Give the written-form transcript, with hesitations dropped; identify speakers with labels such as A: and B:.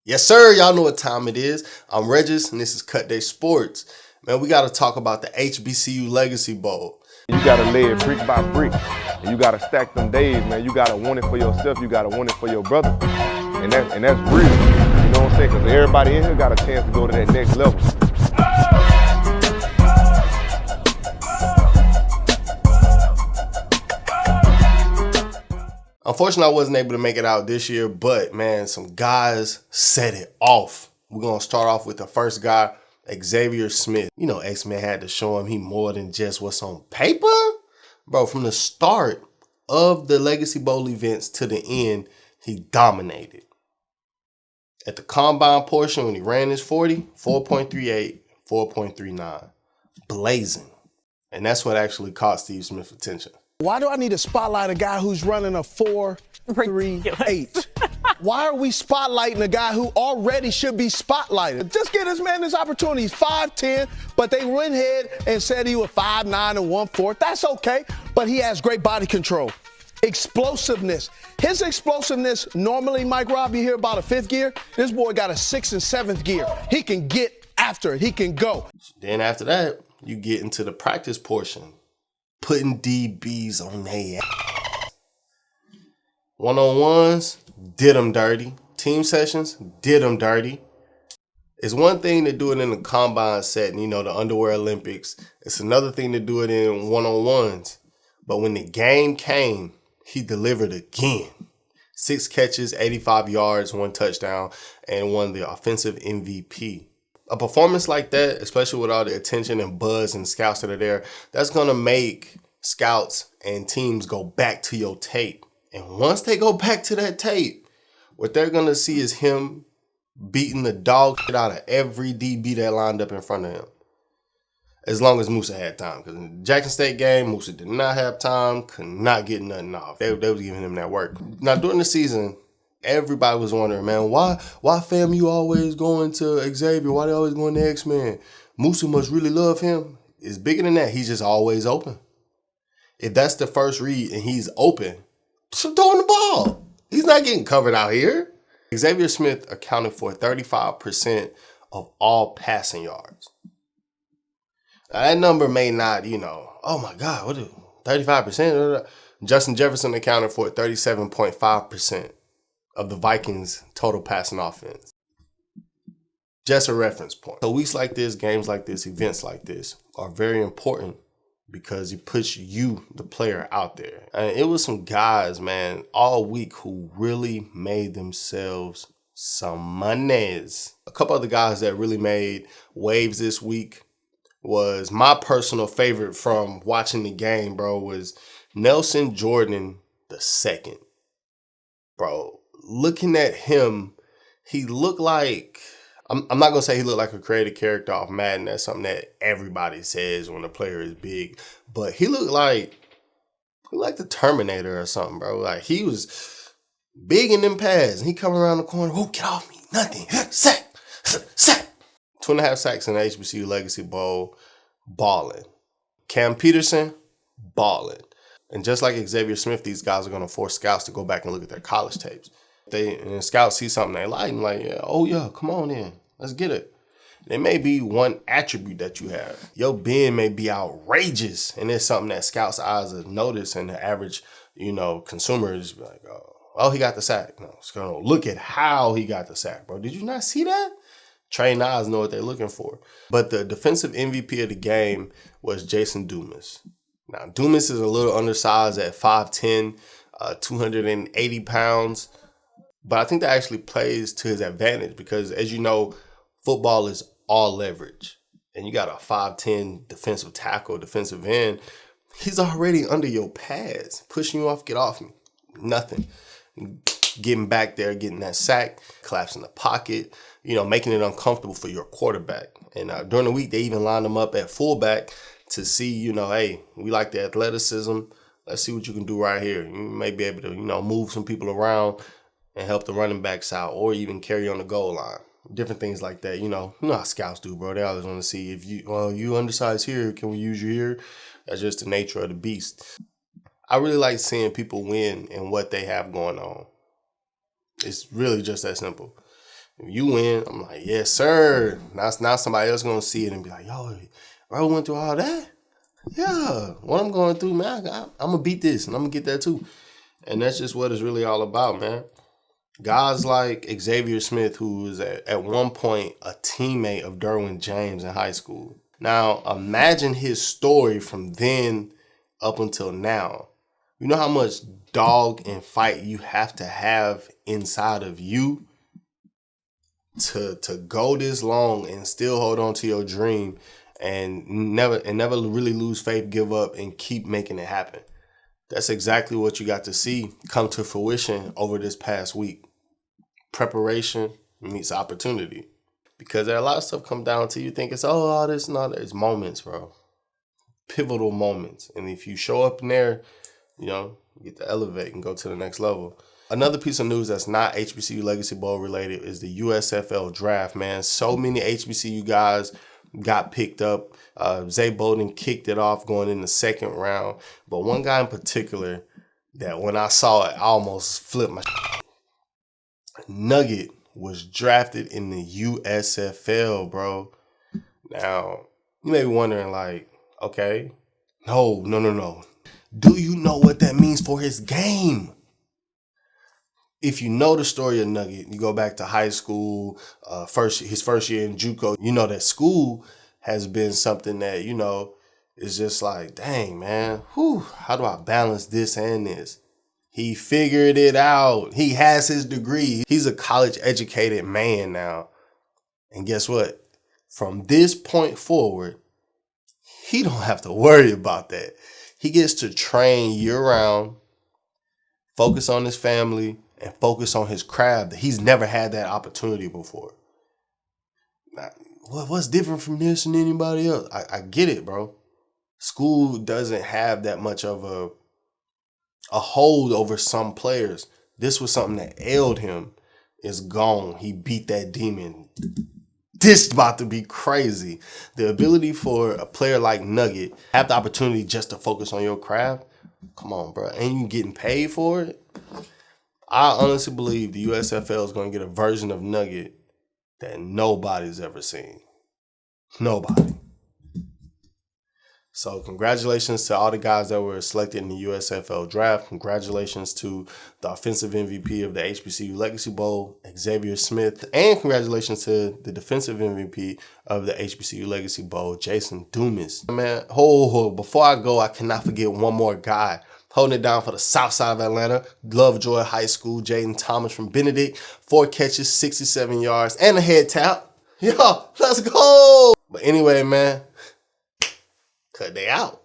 A: Yes, sir. Y'all know what time it is. I'm Regis, and this is Cut Day Sports. Man, we got to talk about the HBCU Legacy Bowl.
B: You gotta lay it brick by brick. And you gotta stack them days, man. You gotta want it for yourself. You gotta want it for your brother. And that's real. You know what I'm saying? Because everybody in here got a chance to go to that next level.
A: Unfortunately, I wasn't able to make it out this year, but man, some guys set it off. We're going to start off with the first guy, Xavier Smith. You know, X-Men had to show him he more than just what's on paper. Bro, from the start of the Legacy Bowl events to the end, he dominated. At the combine portion, when he ran his 40, 4.38, 4.39. Blazing. And that's what actually caught Steve Smith's attention.
C: Why do I need to spotlight a guy who's running a 4.38? Why are we spotlighting a guy who already should be spotlighted? Just get this man this opportunity. He's 5'10", but they went ahead and said he was 5'9" and 1/4. That's okay, but he has great body control. Explosiveness. His explosiveness, normally, Mike Robb, you hear about a 5th gear. This boy got a 6th and 7th gear. He can get after it. He can go.
A: Then after that, you get into the practice portion. Putting DBs on their ass. One-on-ones, did them dirty. Team sessions, did them dirty. It's one thing to do it in the combine setting, you know, the underwear Olympics. It's another thing to do it in one-on-ones. But when the game came, he delivered again. 6 catches, 85 yards, 1 touchdown, and won the offensive MVP. A performance like that, especially with all the attention and buzz and scouts that are there, that's going to make scouts and teams go back to your tape. And once they go back to that tape, what they're going to see is him beating the dog shit out of every DB that lined up in front of him. As long as Musa had time. Because in the Jackson State game, Musa did not have time, could not get nothing off. They was giving him that work. Now, during the season, everybody was wondering, man, why fam you always going to Xavier? Why they always going to X-Men? Musa must really love him. It's bigger than that. He's just always open. If that's the first read and he's open, just throw him the ball. He's not getting covered out here. Xavier Smith accounted for 35% of all passing yards. Now, that number may not, oh my God, what 35%? Justin Jefferson accounted for 37.5% of the Vikings' total passing offense. Just a reference point. So weeks like this, games like this, events like this are very important because it puts you, the player, out there. And it was some guys, man, all week who really made themselves some monies. A couple other guys that really made waves this week was my personal favorite from watching the game, bro, was Nelson Jordan II. Bro, looking at him, he looked like, I'm not going to say he looked like a creative character off Madden. That's something that everybody says when a player is big. But he looked like the Terminator or something, bro. Like, he was big in them pads. And he come around the corner, oh, get off me, nothing, sack. 2.5 sacks in the HBCU Legacy Bowl, balling. Cam Peterson, balling. And just like Xavier Smith, these guys are going to force scouts to go back and look at their college tapes. And scouts see something they like and like, yeah, oh yeah, come on in, let's get it. There may be one attribute that you have. Your bend may be outrageous, and it's something that scouts' eyes have noticed, and the average, consumer is like, oh, he got the sack. No, it's gonna look at how he got the sack, bro. Did you not see that? Trained eyes know what they're looking for. But the defensive MVP of the game was Jason Dumas. Now, Dumas is a little undersized at 5'10", 280 pounds. But I think that actually plays to his advantage because, as you know, football is all leverage. And you got a 5'10" defensive tackle, defensive end. He's already under your pads, pushing you off, get off me. Nothing. Getting back there, getting that sack, collapsing the pocket, making it uncomfortable for your quarterback. And during the week, they even lined him up at fullback to see, hey, we like the athleticism. Let's see what you can do right here. You may be able to, move some people around and help the running backs out or even carry on the goal line. Different things like that. You know how scouts do, bro. They always want to see if you undersized here, can we use you here? That's just the nature of the beast. I really like seeing people win and what they have going on. It's really just that simple. If you win, I'm like, yes, sir. Now somebody else gonna see it and be like, yo, bro went through all that? Yeah, what I'm going through, man, I'm gonna beat this and I'm gonna get that too. And that's just what it's really all about, man. Guys like Xavier Smith, who was at one point a teammate of Derwin James in high school. Now, imagine his story from then up until now. You know how much dog and fight you have to have inside of you to go this long and still hold on to your dream and never really lose faith, give up, and keep making it happen. That's exactly what you got to see come to fruition over this past week. Preparation meets opportunity. Because there are a lot of stuff come down to you think it's all this and all that. It's moments, bro. Pivotal moments. And if you show up in there, you know, you get to elevate and go to the next level. Another piece of news that's not HBCU Legacy Bowl related is the USFL draft, man. So many HBCU guys got picked up. Zay Bowden kicked it off going in the second round. But one guy in particular that when I saw it, I almost flipped my shit. Nugget was drafted in the USFL, bro. Now, you may be wondering like, okay, no. Do you know what that means for his game? If you know the story of Nugget, you go back to high school, his first year in JUCO, you know that school has been something that, you know, is just like, dang, man, how do I balance this and this? He figured it out. He has his degree. He's a college educated man now. And guess what? From this point forward, he don't have to worry about that. He gets to train year round, focus on his family, and focus on his craft. He's never had that opportunity before. Now, what's different from this and anybody else? I get it, bro. School doesn't have that much of a hold over some players. This was something that ailed him. It's gone. He beat that demon. This is about to be crazy. The ability for a player like Nugget have the opportunity just to focus on your craft. Come on, bro. And you getting paid for it? I honestly believe the USFL is going to get a version of Nugget that nobody's ever seen. Nobody. So congratulations to all the guys that were selected in the USFL draft. Congratulations to the offensive MVP of the HBCU Legacy Bowl, Xavier Smith. And congratulations to the defensive MVP of the HBCU Legacy Bowl, Jason Dumas. Man, before I go, I cannot forget one more guy holding it down for the south side of Atlanta. Lovejoy High School, Jaden Thomas from Benedict. 4 catches, 67 yards, and a head tap. Yo, let's go. But anyway, man, cut they out.